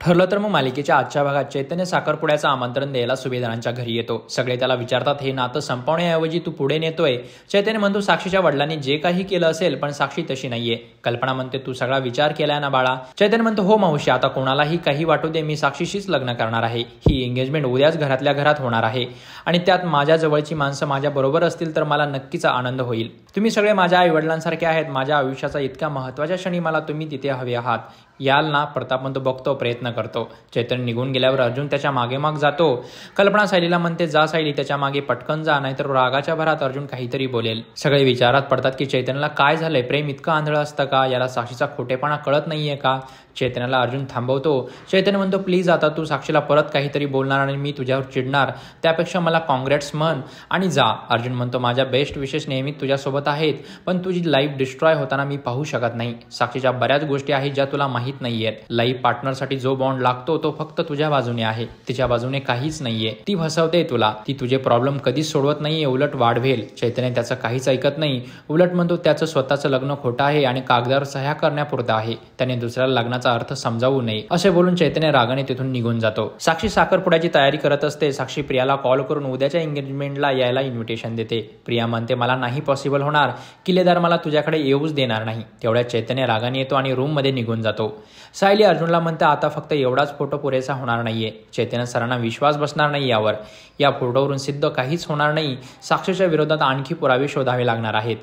ठरलं तर मग मालिकेच्या आजच्या भागात चैतन्य साखरपुड्याचं आमंत्रण द्यायला सुभेदारांच्या घरी येतो। सगळे त्याला विचारतात हे नातं संपवण्याऐवजी तू पुढे नेतोय। चैतन्य म्हणतो साक्षीच्या वडिलांनी जे काही केलं असेल पण साक्षी तशी नाहीये। कल्पना म्हणते तू सगळा विचार केलाय ना बाळा। चैतन्य म्हणतो हो मावशी, आता कोणालाही काही वाटू दे, मी साक्षीशीच लग्न करणार आहे। ही एंगेजमेंट उद्याच घरातल्या घरात होणार आहे आणि त्यात माझ्या जवळची माणसं माझ्या बरोबर असतील तर मला नक्कीच आनंद होईल। तुम्ही सगळे माझ्या आई वडिलांसारखे आहेत। माझ्या आयुष्याचा इतक्या महत्त्वाच्या क्षणी मला तुम्ही तिथे हवे आहात। याल ना? प्रताप म्हणतो बघतो, प्रयत्न करतो। चैतन्य निघून गेल्यावर अर्जुन त्याच्या मागे माग जातो। कल्पना सायलीला म्हणते जा सायली, त्याच्या मागे पटकन जा, नाहीतर रागाच्या भरात अर्जुन काहीतरी बोलेल। सगळे विचारात पडतात की चैतन्यला काय झालंय, प्रेम इतकं आंधळं असतं का, याला साक्षीचा खोटेपणा कळत नाहीये का। चैतन्याला अर्जुन थांबवतो। चैतन्य म्हणतो प्लीज आता तू साक्षीला परत काहीतरी बोलणार आणि मी तुझ्यावर चिडणार, त्यापेक्षा मला काँग्रेट्स म्हण आणि जा। अर्जुन म्हणतो माझ्या बेस्ट विशेष नेहमी तुझ्यासोबत आहेत, पण तुझी लाईफ डिस्ट्रॉय होताना मी पाहू शकत नाही। साक्षीच्या बऱ्याच गोष्टी आहेत ज्या तुला माहीत नाहीयेत। लाईफ पार्टनरसाठी जो बॉन्ड लागतो तो फक्त तुझ्या बाजूने आहे, तिच्या बाजूने काहीच नाहीये। ती फसवते तुला, ती तुझे प्रॉब्लेम कधीच सोडवत नाहीये, उलट वाढवेल। चैतन्य त्याचं काहीच ऐकत नाही, उलट म्हणतो त्याचं स्वतःचं लग्न खोटं आहे आणि कागदावर सह्या करण्यापुरतं आहे, त्याने दुसऱ्याला लग्नाचा अर्थ समजावू नये। असे बोलून चैतन्य रागाने तिथून निघून जातो। साक्षी साखरपुड्याची तयारी करत असते। साक्षी प्रियाला कॉल करून उद्याच्या एंगेजमेंटला यायला इन्व्हिटेशन देते। प्रिया म्हणते मला नाही पॉसिबल होणार, किल्लेदार मला तुझ्याकडे येऊच देणार नाही। तेवढ्यात चैतन्य रागाने येतो आणि रूम मध्ये निघून जातो। सायली अर्जुनला म्हणते आता फक्त एवढाच फोटो पुरेसा होणार नाहीये। चैतन्य सरांना विश्वास बसणार नाही यावर, या फोटोवरून सिद्ध काहीच होणार नाही। साक्षीच्या विरोधात आणखी पुरावे शोधावे लागणार आहेत।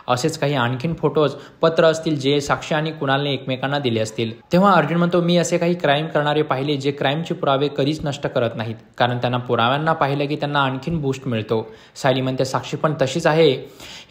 असेच काही आणखीन फोटोज, पत्र असतील जे साक्षी आणि कुणालने एकमेकांना दिले असतील। तेव्हा अर्जुन म्हणतो मी असे काही क्राईम करणारे पाहिले जे क्राईमचे पुरावे कधीच नष्ट करत नाहीत, कारण त्यांना पुराव्यांना पाहिलं की त्यांना आणखीन बूस्ट मिळतो। सायली म्हणते साक्षी पण तशीच आहे,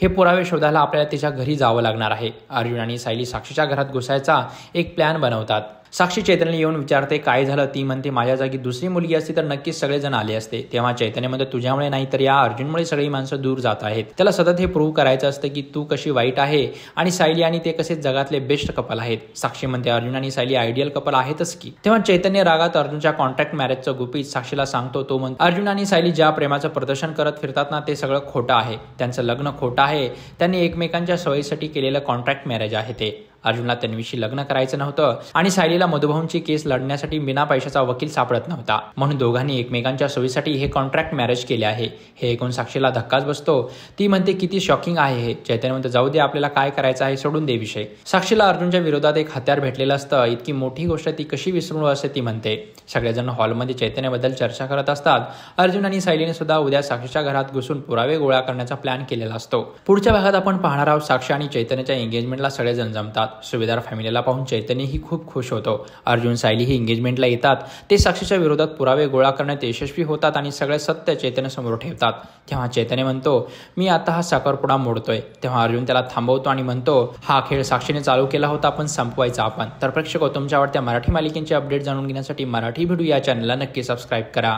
हे पुरावे शोधायला आपल्याला तिच्या घरी जावं लागणार आहे। अर्जुन आणि सायली साक्षीच्या घरात घुसायचा एक प्लॅन बनवतात। साक्षी चैतन्य येऊन विचारते काय झालं। ती म्हणते माझ्या जागी दुसरी मुलगी असती तर नक्कीच सगळेजण आले असते। तेव्हा चैतन्य म्हणते तुझ्यामुळे नाही तर या अर्जुनमुळे सगळी माणसं दूर जात आहेत। त्याला सतत हे प्रूव्ह करायचं असतं की तू कशी वाईट आहे आणि सायली आणि ते कसे जगातले बेस्ट कपल आहेत। साक्षी म्हणते अर्जुन आणि सायली आयडियल कपल आहेतच की। तेव्हा चैतन्य रागात अर्जुनच्या कॉन्ट्रॅक्ट मॅरेजचं गुपित साक्षीला सांगतो। तो म्हणतो अर्जुन आणि सायली ज्या प्रेमाचं प्रदर्शन करत फिरतात ना ते सगळं खोटं आहे, त्यांचं लग्न खोटं आहे, त्यांनी एकमेकांच्या सोयीसाठी केलेलं कॉन्ट्रॅक्ट मॅरेज आहे ते। अर्जुनला तन्वीशी लग्न करायचं नव्हतं आणि सायलीला मधुभाऊंची केस लढण्यासाठी बिना पैशाचा वकील सापडत नव्हता, म्हणून दोघांनी एकमेकांच्या सोयीसाठी हे कॉन्ट्रॅक्ट मॅरेज केले आहे। हे ऐकून साक्षीला धक्काच बसतो। ती म्हणते किती शॉकिंग आहे हे। चैतन्य म्हणते जाऊ दे, आपल्याला काय करायचं आहे सोडून दे विषय। साक्षीला अर्जुनच्या विरोधात एक हत्यार भेटलेलं असतं, इतकी मोठी गोष्ट ती कशी विसरू असे ती म्हणते। सगळेजण हॉलमध्ये चैतन्याबद्दल चर्चा करत असतात। अर्जुन आणि सायलीने सुद्धा उद्या साक्षीच्या घरात घुसून पुरावे गोळा करण्याचा प्लॅन केलेला असतो। पुढच्या भागात आपण पाहणार आहोत साक्षी आणि चैतन्याच्या एंगेजमेंटला सगळेजण जमतात। सुभेदार फॅमिलीला पाहून चैतन्यही खूप खुश होतो। अर्जुन सायली ही एंगेजमेंटला येतात। ते साक्षीच्या विरोधात पुरावे गोळा करण्यात यशस्वी होतात आणि सगळे सत्य चैतन्य समोर ठेवतात। तेव्हा चैतन्य म्हणतो मी आता हा साखरपुडा मोडतोय। तेव्हा अर्जुन त्याला थांबवतो आणि म्हणतो हा खेळ साक्षीने चालू केला होता, पण संपवायचा आपण। तर प्रेक्षक तुमच्या आवडत्या मराठी मालिकेचे अपडेट जाणून घेण्यासाठी मराठी व्हिडिओ या चॅनलला नक्की सबस्क्राईब करा।